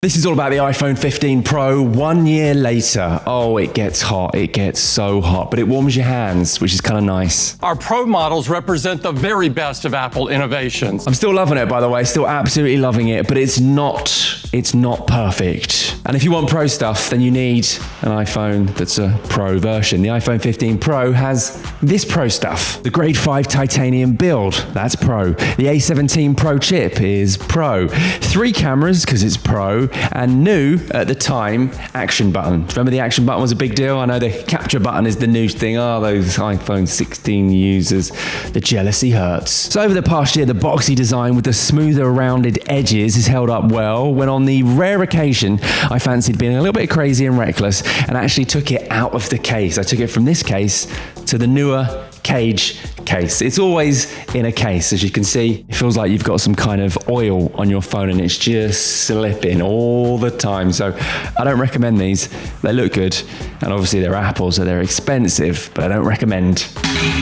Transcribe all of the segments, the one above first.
This is all about the iPhone 15 Pro 1 year later. Oh, it gets hot. It gets so hot, but it warms your hands, which is kind of nice. Our Pro models represent the very best of Apple innovations. I'm still loving it, by the way, still absolutely loving it, but it's not perfect. And if you want Pro stuff, then you need an iPhone that's a Pro version. The iPhone 15 Pro has this Pro stuff. The Grade 5 titanium build, that's Pro. The A17 Pro Chip is Pro. 3 cameras, because it's Pro. And new at the time, action button. Remember the action button was a big deal? I know the capture button is the new thing. Oh, those iPhone 16 users, the jealousy hurts. So over the past year, the boxy design with the smoother rounded edges has held up well, when on the rare occasion I fancied being a little bit crazy and reckless and actually took it out of the case. I took it from this case to the newer cage case. It's always in a case. As you can see, it feels like you've got some kind of oil on your phone and it's just slipping all the time. So I don't recommend these. They look good and obviously they're Apple, so they're expensive, but I don't recommend.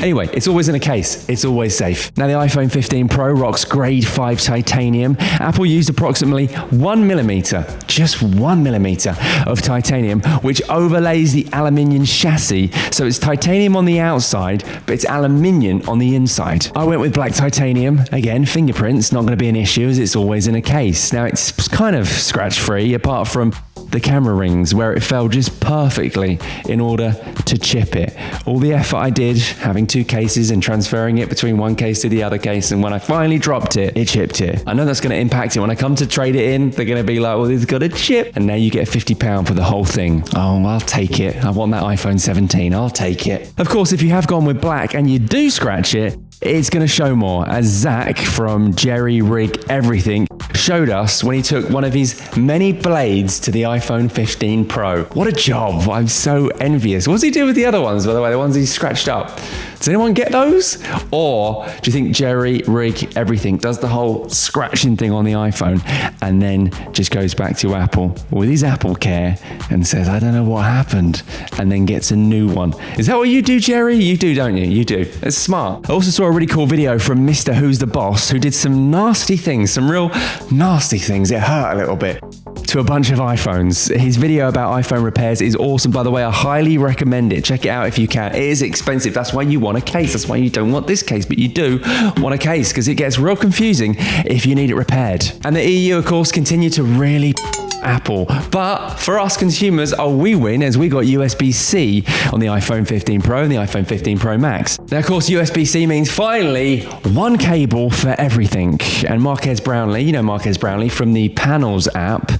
Anyway, it's always in a case. It's always safe. Now the iPhone 15 Pro rocks Grade 5 titanium. Apple used approximately 1mm, just 1mm of titanium, which overlays the aluminium chassis. So it's titanium on the outside, but it's aluminium on the inside. I went with black titanium. Again, fingerprints, not going to be an issue as it's always in a case. Now it's kind of scratch free apart from the camera rings where it fell just perfectly in order to chip it. All the effort I did having 2 cases and transferring it between one case to the other case, and when I finally dropped it, it chipped it. I know that's going to impact it. When I come to trade it in, they're going to be like, well, it's got a chip. And now you get £50 for the whole thing. Oh, I'll take it. I want that iPhone 17. I'll take it. Of course, if you have gone with black and you do scratch it, it's going to show more, as Zach from Jerry Rig Everything showed us when he took one of his many blades to the iPhone 15 Pro. What a job. I'm so envious. What does he do with the other ones, by the way, the ones he scratched up? Does anyone get those? Or do you think Jerry Rig Everything does the whole scratching thing on the iPhone and then just goes back to Apple with his Apple Care and says, I don't know what happened, and then gets a new one? Is that what you do, Jerry? You do, don't you? You do. It's smart. I also saw a really cool video from Mr. Who's the Boss, who did some nasty things, some real nasty things. It hurt a little bit, to a bunch of iPhones. His video about iPhone repairs is awesome, by the way. I highly recommend it. Check it out if you can. It is expensive. That's why you want a case. That's why you don't want this case, but you do want a case, because it gets real confusing if you need it repaired. And the EU, of course, continue to really Apple. But for us consumers, we win, as we got USB-C on the iPhone 15 Pro and the iPhone 15 Pro Max. Now, of course, USB-C means finally one cable for everything. And Marques Brownlee, you know Marques Brownlee from the Panels app.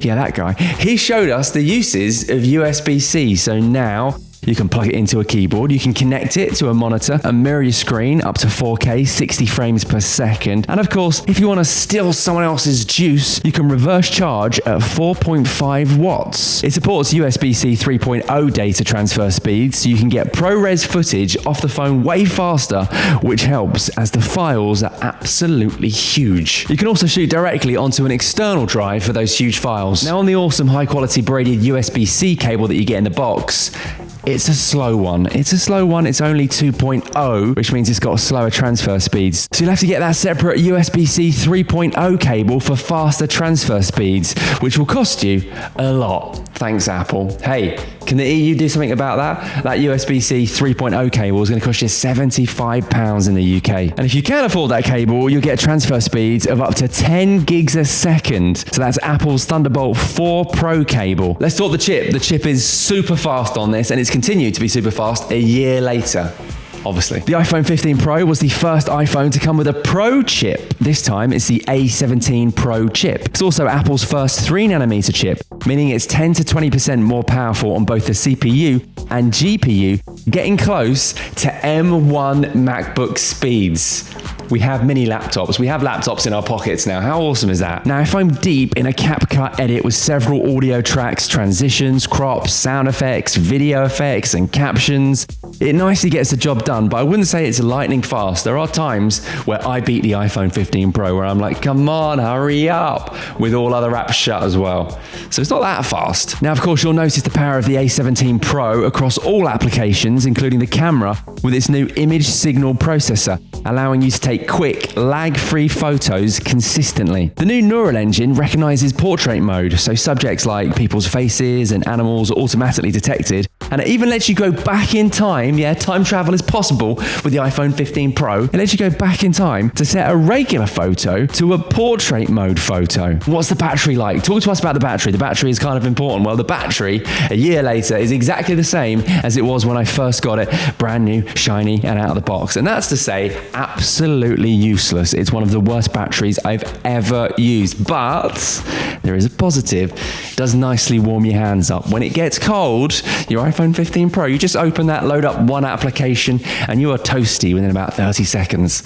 Yeah, that guy. He showed us the uses of USB-C. So now you can plug it into a keyboard, you can connect it to a monitor and mirror your screen up to 4K, 60 frames per second. And of course, if you want to steal someone else's juice, you can reverse charge at 4.5 watts. It supports USB-C 3.0 data transfer speeds, so you can get ProRes footage off the phone way faster, which helps as the files are absolutely huge. You can also shoot directly onto an external drive for those huge files. Now, on the awesome high-quality braided USB-C cable that you get in the box, it's a slow one. It's only 2.0, which means it's got slower transfer speeds. So you'll have to get that separate USB-C 3.0 cable for faster transfer speeds, which will cost you a lot. Thanks, Apple. Hey, can the EU do something about that? That USB-C 3.0 cable is going to cost you £75 in the UK. And if you can afford that cable, you'll get transfer speeds of up to 10 gigs a second. So that's Apple's Thunderbolt 4 Pro cable. Let's talk the chip. The chip is super fast on this, and it's continued to be super fast a year later. Obviously. The iPhone 15 Pro was the first iPhone to come with a Pro chip. This time, it's the A17 Pro Chip. It's also Apple's first 3nm chip, meaning it's 10 to 20% more powerful on both the CPU and GPU, getting close to M1 MacBook speeds. We have mini laptops. We have laptops in our pockets now. How awesome is that? Now, if I'm deep in a CapCut edit with several audio tracks, transitions, crops, sound effects, video effects, and captions, It nicely gets the job done, but I wouldn't say it's lightning fast. There are times where I beat the iPhone 15 Pro where I'm like, come on, hurry up, with all other apps shut as well. So it's not that fast. Now, of course, you'll notice the power of the A17 Pro across all applications, including the camera, with its new image signal processor, allowing you to take quick, lag-free photos consistently. The new neural engine recognizes portrait mode, so subjects like people's faces and animals are automatically detected, and it even lets you go back in time. Yeah, time travel is possible with the iPhone 15 Pro. It lets you go back in time to set a regular photo to a portrait mode photo. What's the battery like? Talk to us about the battery. The battery is kind of important. Well, the battery, a year later, is exactly the same as it was when I first got it, brand new, shiny, and out of the box. And that's to say, absolutely useless. It's one of the worst batteries I've ever used. But there is a positive. It does nicely warm your hands up. When it gets cold, your iPhone 15 Pro, you just open that, load up one application, and you are toasty within about 30 seconds.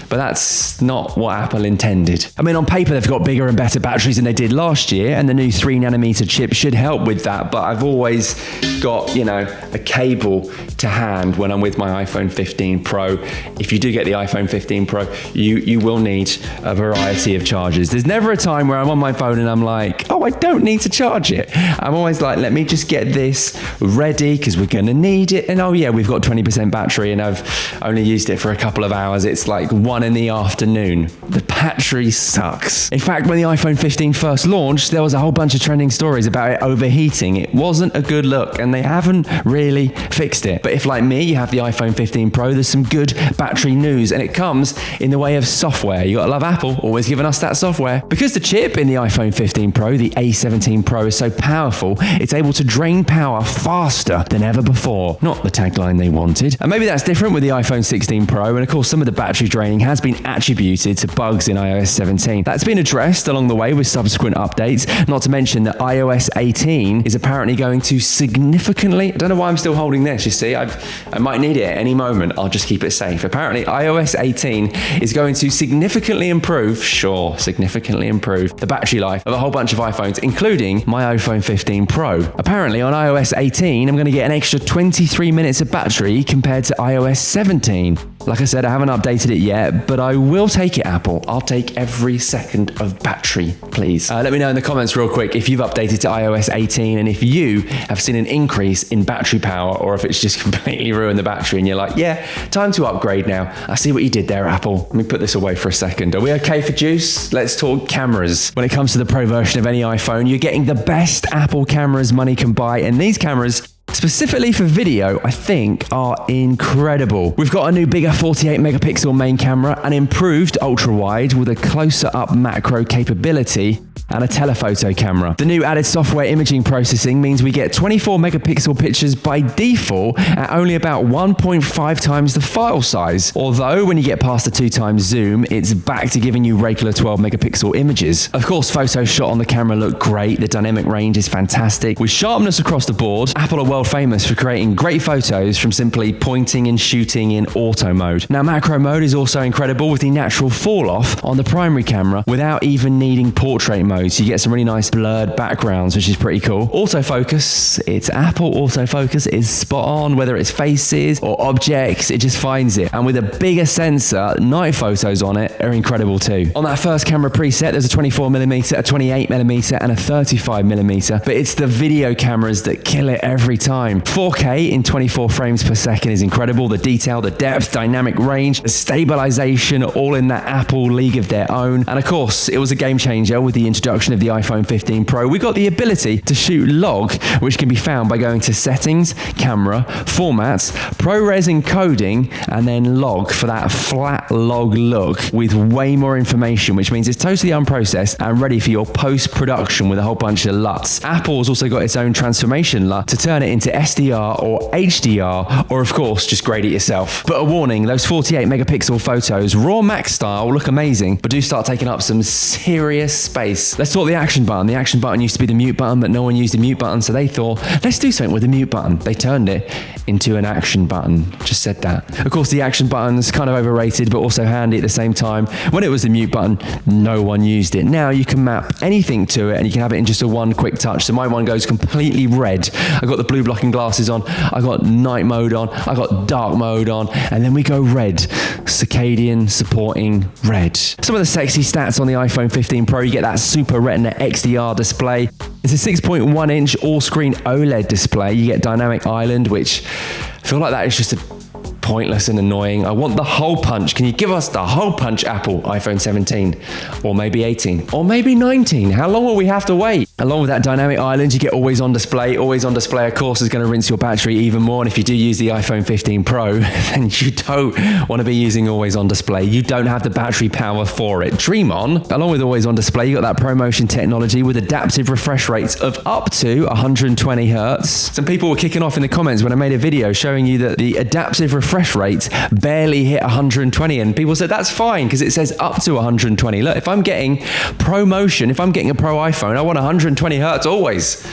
But that's not what Apple intended. I mean, on paper, they've got bigger and better batteries than they did last year, and the new 3nm chip should help with that. But I've always got, a cable to hand when I'm with my iPhone 15 Pro. If you do get the iPhone 15 Pro, you will need a variety of chargers. There's never a time where I'm on my phone and I'm like, oh, I don't need to charge it. I'm always like, let me just get this ready because we're going to need it. And oh yeah, we've got 20% battery and I've only used it for a couple of hours. It's like 1 in the afternoon. The battery sucks. In fact, when the iPhone 15 first launched, there was a whole bunch of trending stories about it overheating. It wasn't a good look and they haven't really fixed it. But if, like me, you have the iPhone 15 Pro, there's some good battery news, and it comes in the way of software. You gotta love Apple, always giving us that software. Because the chip in the iPhone 15 Pro, the A17 Pro, is so powerful, it's able to drain power faster than ever before. Not the tagline they wanted. And maybe that's different with the iPhone 16 Pro, and of course some of the battery draining has been attributed to bugs in iOS 17. That's been addressed along the way with subsequent updates, not to mention that iOS 18 is apparently going to significantly, I don't know why I'm still holding this, you see, I might need it at any moment, I'll just keep it safe. Apparently iOS 18 is going to significantly improve the battery life of a whole bunch of iPhones, including my iPhone 15 Pro. Apparently on iOS 18, I'm going to get an extra 23 minutes of battery compared to iOS 17. Like I said, I haven't updated it yet, but I will take it, Apple. I'll take every second of battery, please. Let me know in the comments real quick if you've updated to iOS 18 and if you have seen an increase in battery power or if it's just completely ruined the battery and you're like, yeah, time to upgrade now. I see what you did there, Apple. Let me put this away for a second. Are we okay for juice? Let's talk cameras. When it comes to the Pro version of any iPhone, you're getting the best Apple cameras money can buy, and these cameras, specifically for video, I think are incredible. We've got a new bigger 48 megapixel main camera, an improved ultra wide with a closer up macro capability, and a telephoto camera. The new added software imaging processing means we get 24 megapixel pictures by default at only about 1.5 times the file size. Although when you get past the 2x zoom, it's back to giving you regular 12 megapixel images. Of course, photos shot on the camera look great. The dynamic range is fantastic. With sharpness across the board, Apple are world famous for creating great photos from simply pointing and shooting in auto mode. Now, macro mode is also incredible with the natural fall off on the primary camera without even needing portrait mode. So you get some really nice blurred backgrounds, which is pretty cool. Autofocus, it's Apple autofocus, is spot on, whether it's faces or objects, it just finds it. And with a bigger sensor, night photos on it are incredible too. On that first camera preset, there's a 24mm, a 28mm, and a 35mm, but it's the video cameras that kill it every time. 4K in 24 frames per second is incredible. The detail, the depth, dynamic range, the stabilization, all in that Apple league of their own. And of course, it was a game changer with the introduction of the iPhone 15 Pro. We got the ability to shoot log, which can be found by going to settings, camera, formats, ProRes encoding, and then log for that flat log look with way more information, which means it's totally unprocessed and ready for your post-production with a whole bunch of LUTs. Apple's also got its own transformation LUT to turn it into SDR or HDR, or of course, just grade it yourself. But a warning, those 48 megapixel photos, raw max style, look amazing, but do start taking up some serious space. Let's talk the action button. The action button used to be the mute button, but no one used the mute button, so they thought, let's do something with the mute button. They turned it into an action button. Just said that. Of course, the action button's kind of overrated, but also handy at the same time. When it was the mute button, no one used it. Now you can map anything to it, and you can have it in just a one quick touch. So my one goes completely red. I've got the blue block blocking glasses on, I got night mode on, I got dark mode on, and then we go red, circadian supporting red. Some of the sexy stats on the iPhone 15 Pro, you get that Super Retina XDR display. It's a 6.1 inch all-screen OLED display. You get dynamic island, which I feel like that is just pointless and annoying. I want the hole punch. Can you give us the hole punch, Apple? iPhone 17, or maybe 18, or maybe 19. How long will we have to wait? Along with that dynamic island, you get always on display. Always on display, of course, is going to rinse your battery even more. And if you do use the iPhone 15 Pro, then you don't want to be using always on display. You don't have the battery power for it. Dream on. Along with always on display, you got that ProMotion technology with adaptive refresh rates of up to 120 hertz. Some people were kicking off in the comments when I made a video showing you that the adaptive refresh rates barely hit 120, and people said that's fine because it says up to 120. Look, if I'm getting ProMotion, if I'm getting a Pro iPhone, I want 120 hertz always.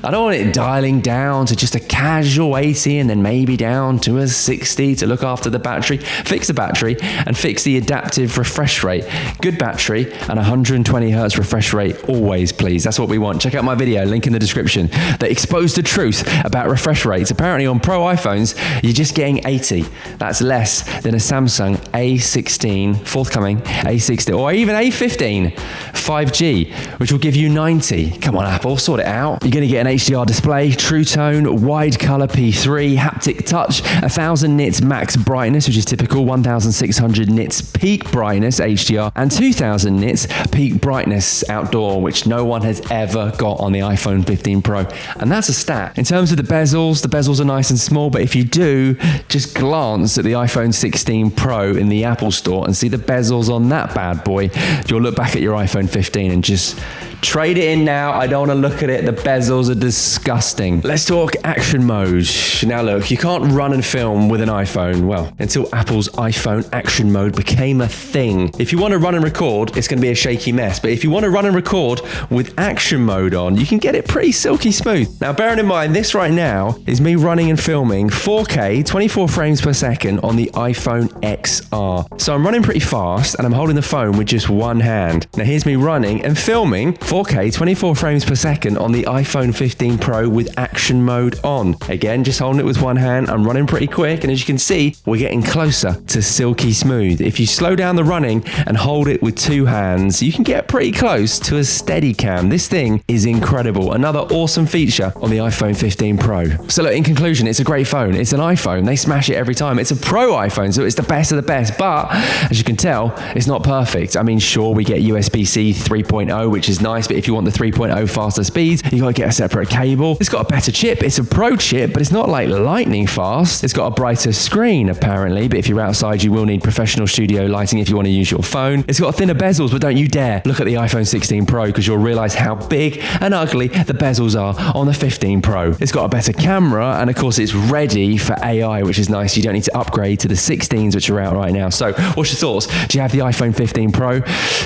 I don't want it dialing down to just a casual 80 and then maybe down to a 60 to look after the battery. Fix the battery and fix the adaptive refresh rate. Good battery and 120 hertz refresh rate always, please. That's what we want. Check out my video, link in the description, that exposed the truth about refresh rates. Apparently on Pro iPhones, you're just getting 80. That's less than a Samsung A16, forthcoming A16, or even A15 5G, which will give you 90. Come on, Apple, sort it out. You're going to get an HDR display, True Tone, wide color P3, haptic touch, 1000 nits max brightness, which is typical, 1600 nits peak brightness HDR, and 2000 nits peak brightness outdoor, which no one has ever got on the iPhone 15 Pro. And that's a stat. In terms of the bezels are nice and small, but if you do, just glance at the iPhone 16 Pro in the Apple Store and see the bezels on that bad boy. You'll look back at your iPhone 15 and just trade it in now. I don't want to look at it. The bezels are disgusting. Let's talk action mode. Now look, you can't run and film with an iPhone, well, until Apple's iPhone action mode became a thing. If you want to run and record, it's going to be a shaky mess. But if you want to run and record with action mode on, you can get it pretty silky smooth. Now, bearing in mind, this right now is me running and filming 4K, 24 frames per second on the iPhone XR. So I'm running pretty fast and I'm holding the phone with just one hand. Now here's me running and filming 4K 24 frames per second on the iPhone 15 Pro with action mode on. Again, just holding it with one hand. I'm running pretty quick, and as you can see, we're getting closer to silky smooth. If you slow down the running and hold it with two hands, you can get pretty close to a steady cam. This thing is incredible. Another awesome feature on the iPhone 15 Pro. So look, in conclusion, it's a great phone. It's an iPhone. They smash it every time. It's a Pro iPhone, so it's the best of the best. But as you can tell, it's not perfect. I mean, sure, we get USB-C 3.0, which is nice, but if you want the 3.0 faster speeds, you gotta get a separate cable. It's got a better chip. It's a Pro chip, but it's not like lightning fast. It's got a brighter screen, apparently, but if you're outside, you will need professional studio lighting if you want to use your phone. It's got thinner bezels, but don't you dare look at the iPhone 16 Pro, because you'll realize how big and ugly the bezels are on the 15 Pro. It's got a better camera, and of course, it's ready for AI, which is nice. You don't need to upgrade to the 16s, which are out right now. So, what's your thoughts? Do you have the iPhone 15 Pro?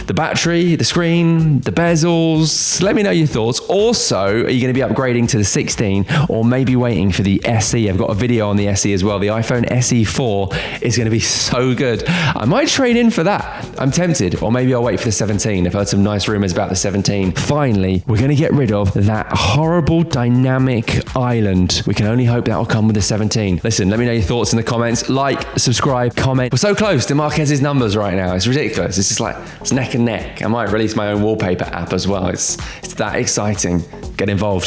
The battery, the screen, the bezels? Let me know your thoughts. Also, are you going to be upgrading to the 16 or maybe waiting for the SE? I've got a video on the SE as well. The iPhone SE4 is going to be so good. I might trade in for that. I'm tempted, or maybe I'll wait for the 17. I've heard some nice rumors about the 17. Finally, we're going to get rid of that horrible dynamic island. We can only hope that will come with the 17. Listen, let me know your thoughts in the comments. Like, subscribe, comment. We're so close to Marquez's numbers right now. It's ridiculous. It's just like, it's neck and neck. I might release my own wallpaper app as well. It's that exciting. Get involved.